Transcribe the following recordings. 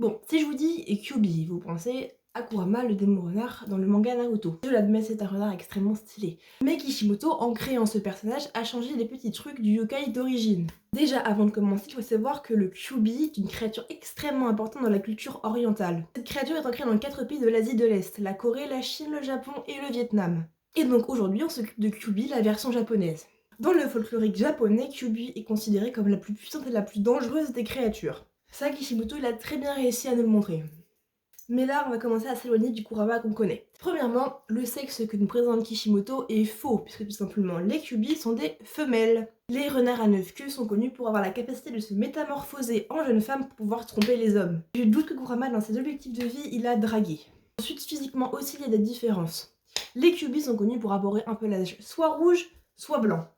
Bon, si je vous dis Kyuubi, vous pensez à Kurama, le démon renard dans le manga Naruto. Je l'admets, c'est un renard extrêmement stylé. Mais Kishimoto, en créant ce personnage, a changé les petits trucs du yokai d'origine. Déjà, avant de commencer, il faut savoir que le Kyuubi est une créature extrêmement importante dans la culture orientale. Cette créature est ancrée dans 4 pays de l'Asie de l'Est, la Corée, la Chine, le Japon et le Vietnam. Et donc aujourd'hui, on s'occupe de Kyuubi, la version japonaise. Dans le folklorique japonais, Kyuubi est considérée comme la plus puissante et la plus dangereuse des créatures. Ça, Kishimoto, il a très bien réussi à nous le montrer. Mais là, on va commencer à s'éloigner du Kurama qu'on connaît. Premièrement, le sexe que nous présente Kishimoto est faux, puisque tout simplement, les Kyuubi sont des femelles. Les renards à 9 queues sont connus pour avoir la capacité de se métamorphoser en jeune femme pour pouvoir tromper les hommes. Je doute que Kurama, dans ses objectifs de vie, il a dragué. Ensuite, physiquement aussi, il y a des différences. Les Kyuubi sont connus pour avoir un pelage soit rouge, soit blanc.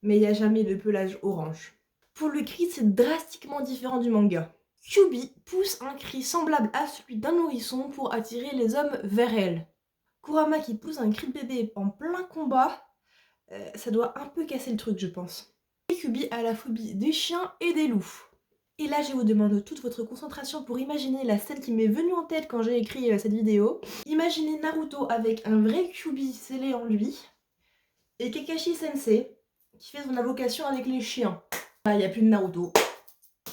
Mais il n'y a jamais de pelage orange. Pour le cri, c'est drastiquement différent du manga. Kyuubi pousse un cri semblable à celui d'un nourrisson pour attirer les hommes vers elle. Kurama qui pousse un cri de bébé en plein combat, ça doit un peu casser le truc, je pense. Kyuubi a la phobie des chiens et des loups. Et là, je vous demande toute votre concentration pour imaginer la scène qui m'est venue en tête quand j'ai écrit cette vidéo. Imaginez Naruto avec un vrai Kyuubi scellé en lui, et Kakashi Sensei qui fait son invocation avec les chiens. Là, il n'y a plus de Naruto.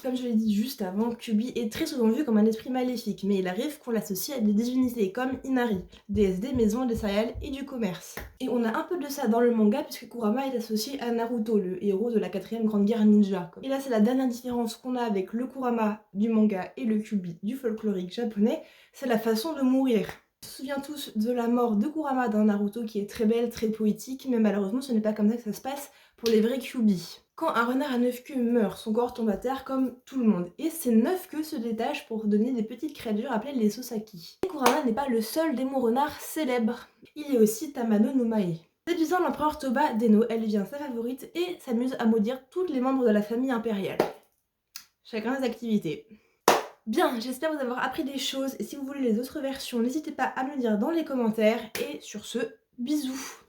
Comme je l'ai dit juste avant, Kyuubi est très souvent vu comme un esprit maléfique, mais il arrive qu'on l'associe à des divinités comme Inari, déesse des maisons, des céréales et du commerce. Et on a un peu de ça dans le manga puisque Kurama est associé à Naruto, le héros de la 4ème grande guerre ninja. Et là c'est la dernière différence qu'on a avec le Kurama du manga et le Kyuubi du folklorique japonais, c'est la façon de mourir. On se souvient tous de la mort de Kurama dans Naruto qui est très belle, très poétique, mais malheureusement ce n'est pas comme ça que ça se passe pour les vrais Kyuubi. Quand un renard à 9 queues meurt, son corps tombe à terre comme tout le monde, et ces 9 queues se détachent pour donner des petites créatures appelées les Sosaki. Et Kurama n'est pas le seul démon renard célèbre, il y a aussi Tamano no Mae. Séduisant l'empereur Toba d'Eno, elle devient sa favorite et s'amuse à maudire tous les membres de la famille impériale. Chacun ses activités. Bien, j'espère vous avoir appris des choses, et si vous voulez les autres versions, n'hésitez pas à me le dire dans les commentaires, et sur ce, bisous!